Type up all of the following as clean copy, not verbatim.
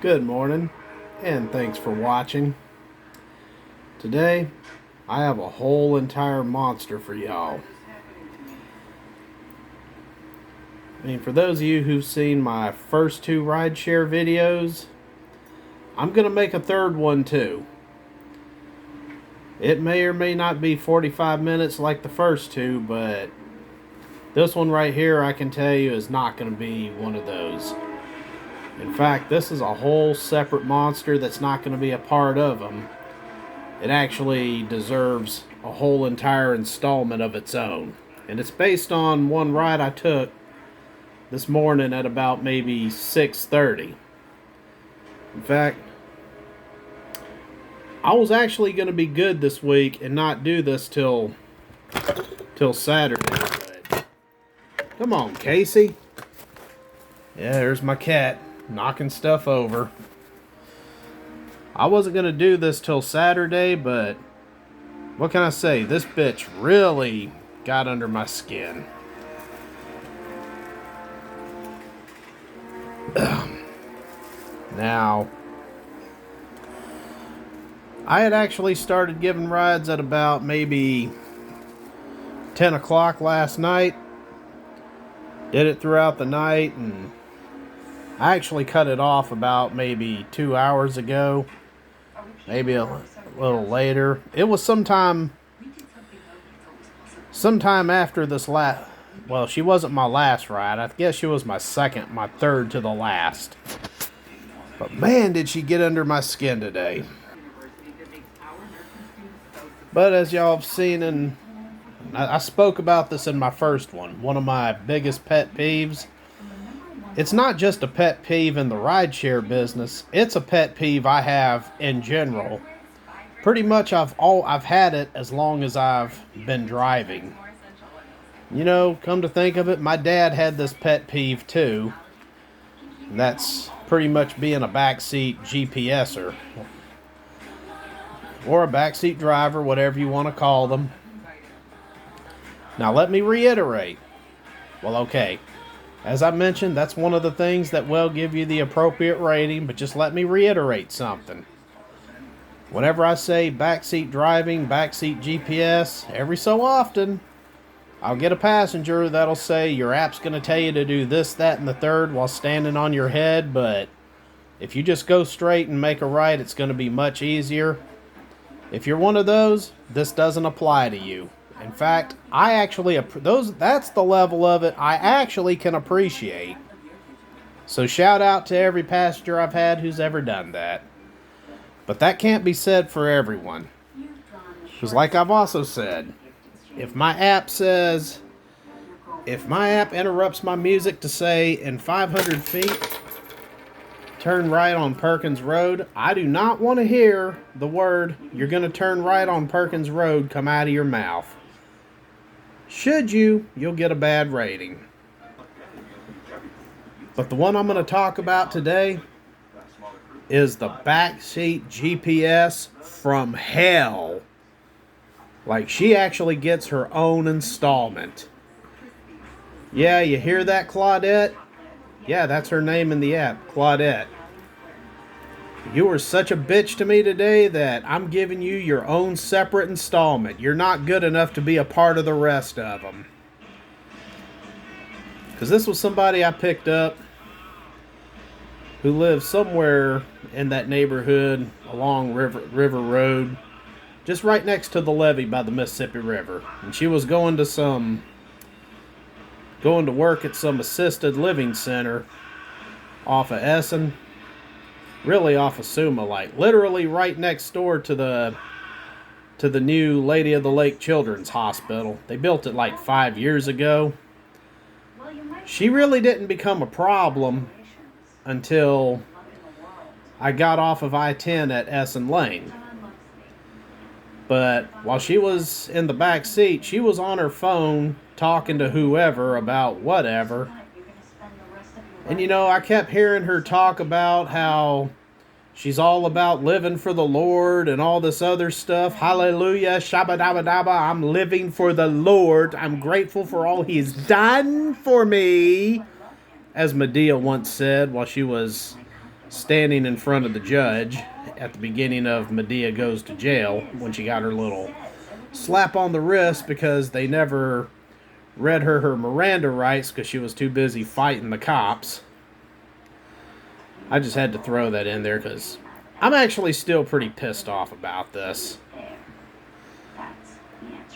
Good morning, and thanks for watching. Today, I have a whole entire monster for y'all. For those of you who've seen my first two rideshare videos, I'm going to make a third one too. It may or may not be 45 minutes like the first two, but this one right here, I can tell you, is not going to be one of those. In fact, this is a whole separate monster that's not going to be a part of them. It actually deserves a whole entire installment of its own. And it's based on one ride I took this morning at about maybe 6:30. In fact, I was actually going to be good this week and not do this till Saturday. But come on, Casey. Yeah, there's my cat knocking stuff over. I wasn't going to do this till Saturday, but what can I say? This bitch really got under my skin. Now, I had actually started giving rides at about maybe 10 o'clock last night. Did it throughout the night, and I actually cut it off about maybe 2 hours ago. Maybe a little later. It was sometime after this last... Well, she wasn't my last ride. I guess she was my third to the last. But man, did she get under my skin today. But as y'all have seen, and I spoke about this in my first one of my biggest pet peeves. It's not just a pet peeve in the rideshare business. It's a pet peeve I have in general. Pretty much I've had it as long as I've been driving. You know, come to think of it, my dad had this pet peeve too. That's pretty much being a backseat GPSer. Or a backseat driver, whatever you want to call them. Now let me reiterate. Well, okay. As I mentioned, that's one of the things that will give you the appropriate rating, but just let me reiterate something. Whenever I say backseat driving, backseat GPS, every so often, I'll get a passenger that'll say your app's going to tell you to do this, that, and the third while standing on your head, but if you just go straight and make a right, it's going to be much easier. If you're one of those, this doesn't apply to you. In fact, I actually, that's the level of it I actually can appreciate. So shout out to every passenger I've had who's ever done that. But that can't be said for everyone. Because like I've also said, if my app interrupts my music to say in 500 feet, turn right on Perkins Road, I do not want to hear the word, you're going to turn right on Perkins Road, come out of your mouth. Should you'll get a bad rating. But the one I'm going to talk about today is the backseat GPS from hell. Like, she actually gets her own installment. Yeah, you hear that, Claudette? Yeah, that's her name in the app, Claudette. You were such a bitch to me today that I'm giving you your own separate installment. You're not good enough to be a part of the rest of them. Because this was somebody I picked up who lives somewhere in that neighborhood along River Road, just right next to the levee by the Mississippi River. And she was going to work at some assisted living center off of Essen. Really off of Suma, like literally right next door to the new Lady of the Lake Children's Hospital. They built it like 5 years ago. She really didn't become a problem until I got off of I-10 at Essen Lane. But while she was in the back seat, she was on her phone talking to whoever about whatever. And you know, I kept hearing her talk about how she's all about living for the Lord and all this other stuff. Hallelujah, shabba dabba dabba, I'm living for the Lord. I'm grateful for all He's done for me. As Medea once said while she was standing in front of the judge at the beginning of Medea Goes to Jail when she got her little slap on the wrist because they never read her Miranda rights because she was too busy fighting the cops. I just had to throw that in there because I'm actually still pretty pissed off about this.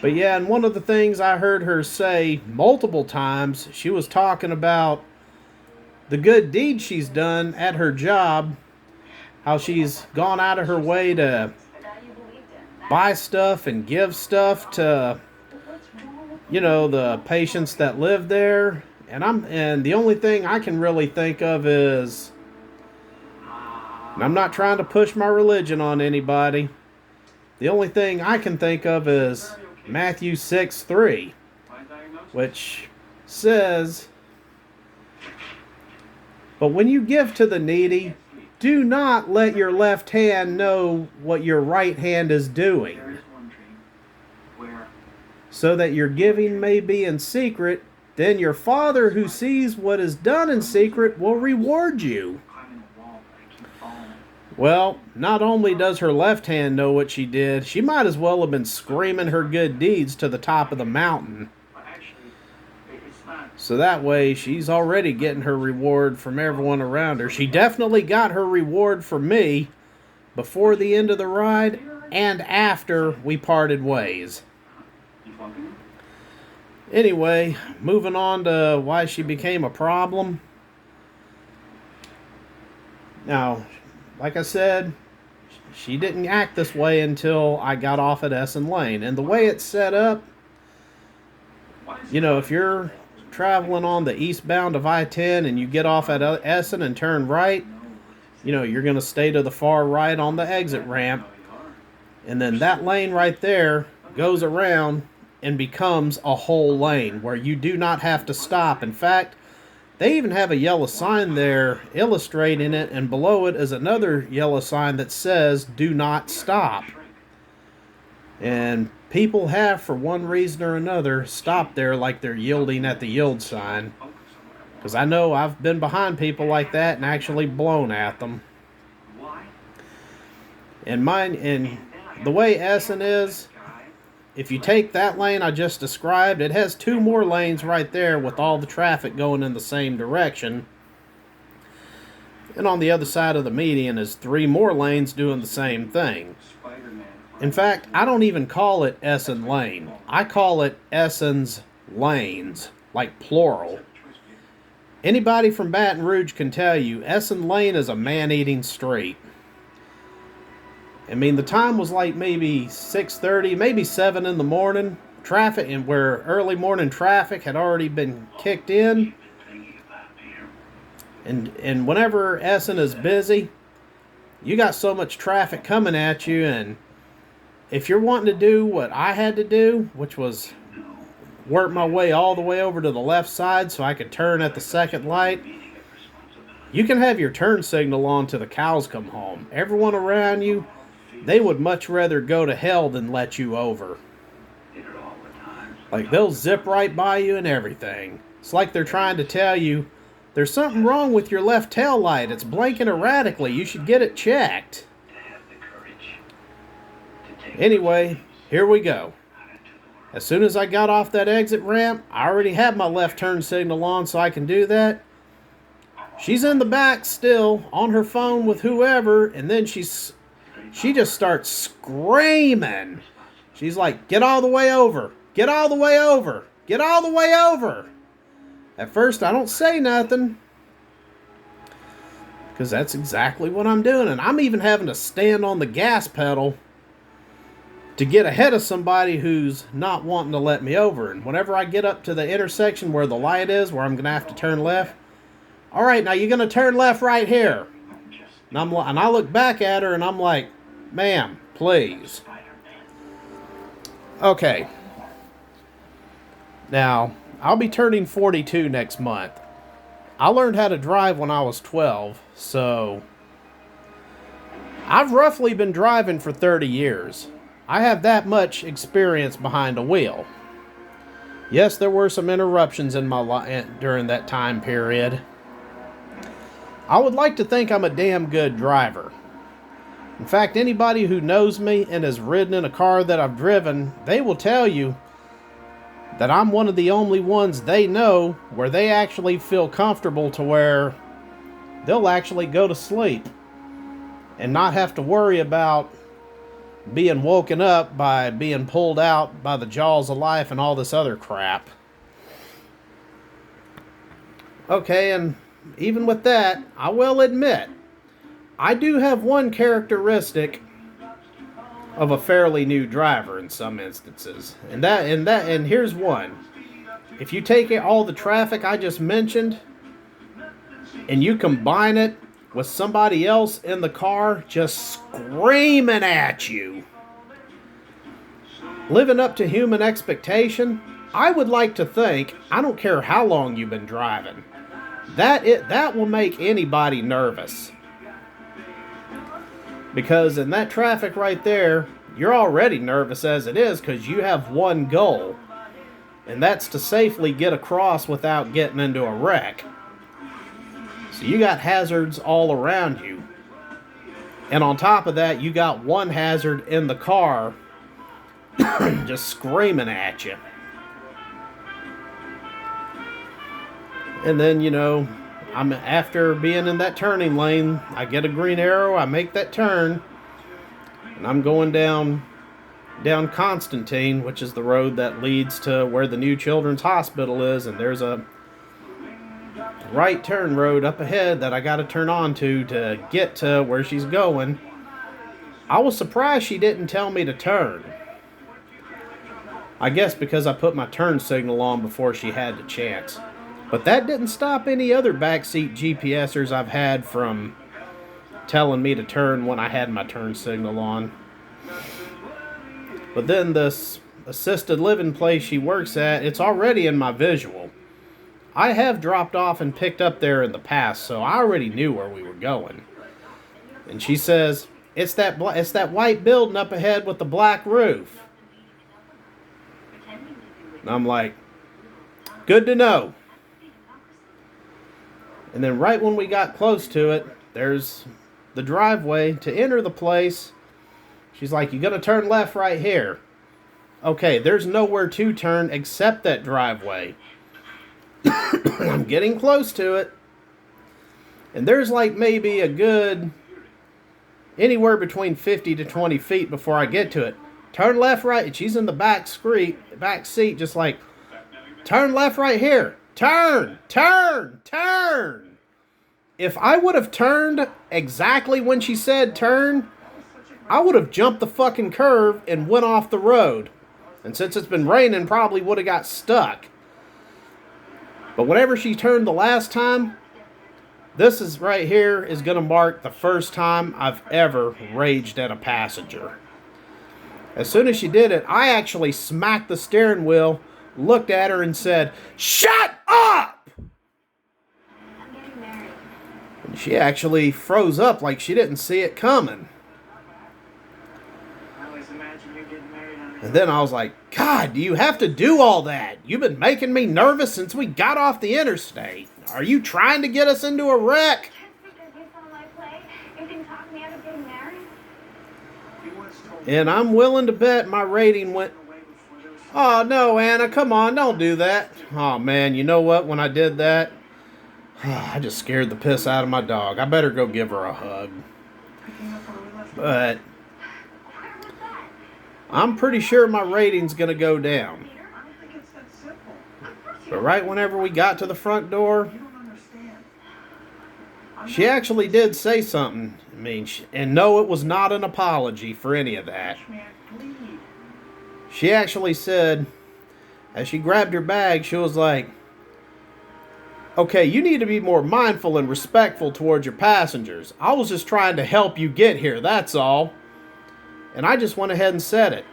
But yeah, and one of the things I heard her say multiple times, she was talking about the good deeds she's done at her job, how she's gone out of her way to buy stuff and give stuff to, you know, the patients that live there. And the only thing I can really think of is, and I'm not trying to push my religion on anybody, the only thing I can think of is Matthew 6:3, which says, "But when you give to the needy, do not let your left hand know what your right hand is doing, so that your giving may be in secret. Then your Father who sees what is done in secret will reward you." Well, not only does her left hand know what she did, she might as well have been screaming her good deeds to the top of the mountain. So that way, she's already getting her reward from everyone around her. She definitely got her reward from me before the end of the ride and after we parted ways. Anyway, moving on to why she became a problem. Now, like I said, she didn't act this way until I got off at Essen Lane. And the way it's set up, you know, if you're traveling on the eastbound of I-10 and you get off at Essen and turn right, you know, you're going to stay to the far right on the exit ramp. And then that lane right there goes around and becomes a whole lane where you do not have to stop. In fact, they even have a yellow sign there illustrating it, and below it is another yellow sign that says, "Do not stop." And people have, for one reason or another, stopped there like they're yielding at the yield sign. Because I know I've been behind people like that and actually blown at them. And the way Essen is, if you take that lane I just described, it has two more lanes right there with all the traffic going in the same direction. And on the other side of the median is three more lanes doing the same thing. In fact, I don't even call it Essen Lane. I call it Essen's Lanes, like plural. Anybody from Baton Rouge can tell you Essen Lane is a man-eating street. I mean, the time was like maybe 6:30, maybe 7 in the morning. Traffic, and where early morning traffic had already been kicked in. And whenever Essen is busy, you got so much traffic coming at you, and if you're wanting to do what I had to do, which was work my way all the way over to the left side so I could turn at the second light, you can have your turn signal on till the cows come home. Everyone around you, they would much rather go to hell than let you over. Like, they'll zip right by you and everything. It's like they're trying to tell you, there's something wrong with your left tail light. It's blinking erratically. You should get it checked. Anyway, here we go. As soon as I got off that exit ramp, I already had my left turn signal on so I can do that. She's in the back still, on her phone with whoever, and then she just starts screaming. She's like, "Get all the way over! Get all the way over! Get all the way over!" At first, I don't say nothing, because that's exactly what I'm doing. And I'm even having to stand on the gas pedal to get ahead of somebody who's not wanting to let me over. And whenever I get up to the intersection where the light is, where I'm going to have to turn left, "All right, now you're going to turn left right here." And I look back at her and I'm like, "Ma'am, please." Okay. Now, I'll be turning 42 next month. I learned how to drive when I was 12, so I've roughly been driving for 30 years. I have that much experience behind a wheel. Yes, there were some interruptions in my life during that time period. I would like to think I'm a damn good driver. In fact, anybody who knows me and has ridden in a car that I've driven, they will tell you that I'm one of the only ones they know where they actually feel comfortable to where they'll actually go to sleep and not have to worry about being woken up by being pulled out by the jaws of life and all this other crap. Okay, and even with that, I will admit, I do have one characteristic of a fairly new driver in some instances. And here's one. If you take all the traffic I just mentioned and you combine it with somebody else in the car just screaming at you, living up to human expectation, I would like to think, I don't care how long you've been driving, that will make anybody nervous. Because in that traffic right there, you're already nervous as it is because you have one goal, and that's to safely get across without getting into a wreck. So you got hazards all around you. And on top of that, you got one hazard in the car just screaming at you. And then, I'm after being in that turning lane, I get a green arrow, I make that turn, and I'm going down Constantine, which is the road that leads to where the new children's hospital is, and there's a right turn road up ahead that I got to turn onto to get to where she's going. I was surprised she didn't tell me to turn. I guess because I put my turn signal on before she had the chance. But that didn't stop any other backseat GPSers I've had from telling me to turn when I had my turn signal on. But then this assisted living place she works at, it's already in my visual. I have dropped off and picked up there in the past, so I already knew where we were going. And she says, it's that white building up ahead with the black roof. And I'm like, good to know. And then right when we got close to it, there's the driveway to enter the place. She's like, you're going to turn left right here. Okay, there's nowhere to turn except that driveway. I'm getting close to it. And there's like maybe a good anywhere between 50 to 20 feet before I get to it. Turn left right. And she's in the back seat just like, turn left right here. Turn, turn, turn. If I would have turned exactly when she said turn, I would have jumped the fucking curve and went off the road. And since it's been raining, probably would have got stuck. But whenever she turned the last time, this is right here is going to mark the first time I've ever raged at a passenger. As soon as she did it, I actually smacked the steering wheel, looked at her and said, "Shut up!" And she actually froze up like she didn't see it coming. And then I was like, God, do you have to do all that? You've been making me nervous since we got off the interstate. Are you trying to get us into a wreck? And I'm willing to bet my rating went, oh, no, Anna, come on, don't do that. Oh, man, you know what? When I did that, I just scared the piss out of my dog. I better go give her a hug. But I'm pretty sure my rating's going to go down. But right whenever we got to the front door, she actually did say something. And no, it was not an apology for any of that. She actually said, as she grabbed her bag, she was like, okay, you need to be more mindful and respectful towards your passengers. I was just trying to help you get here, that's all. And I just went ahead and said it.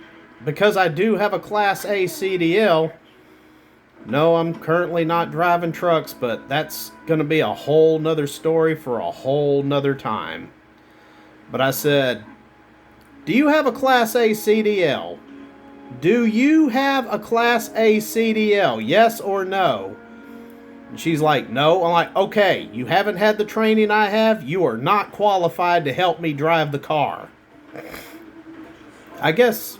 Because I do have a Class A CDL. No, I'm currently not driving trucks, but that's going to be a whole nother story for a whole nother time. But I said, do you have a Class A CDL? Do you have a Class A CDL? Yes or no? And she's like, no. I'm like, okay, you haven't had the training I have. You are not qualified to help me drive the car. I guess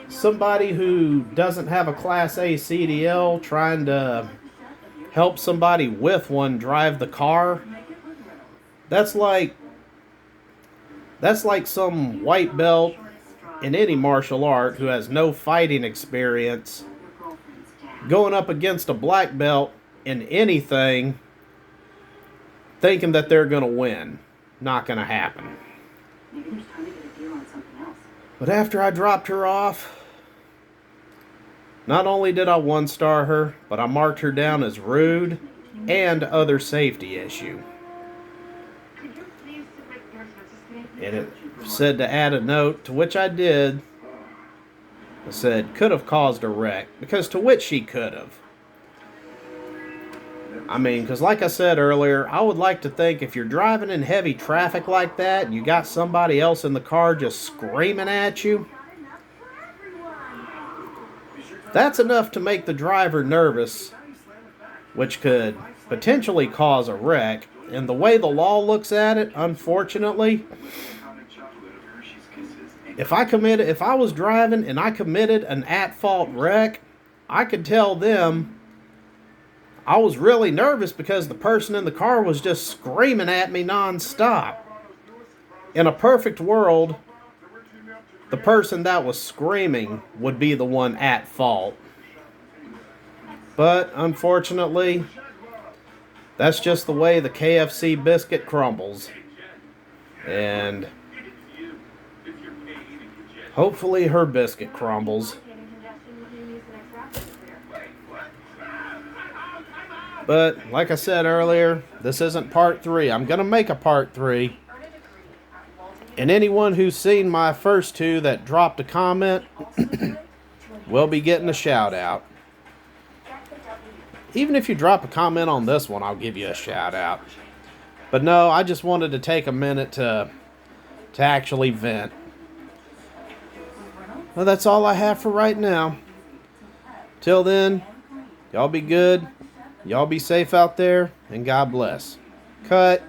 somebody who doesn't have a Class A CDL trying to help somebody with one drive the car, that's like some white belt in any martial art who has no fighting experience going up against a black belt in anything thinking that they're going to win. Not going to happen. But after I dropped her off, not only did I 1-star her, but I marked her down as rude and other safety issue. And it said to add a note, to which I did. I said, could have caused a wreck, because to which she could have. I mean, because like I said earlier, I would like to think if you're driving in heavy traffic like that, and you got somebody else in the car just screaming at you, that's enough to make the driver nervous, which could potentially cause a wreck. And the way the law looks at it, unfortunately, if I was driving and I committed an at-fault wreck, I could tell them I was really nervous because the person in the car was just screaming at me nonstop. In a perfect world, the person that was screaming would be the one at fault. But unfortunately, that's just the way the KFC biscuit crumbles. And hopefully her biscuit crumbles. But like I said earlier, this isn't part 3. I'm going to make a part 3. And anyone who's seen my first 2 that dropped a comment will be getting a shout out. Even if you drop a comment on this one, I'll give you a shout out. But no, I just wanted to take a minute to actually vent. Well, that's all I have for right now. Till then, y'all be good. Y'all be safe out there, and God bless. Cut.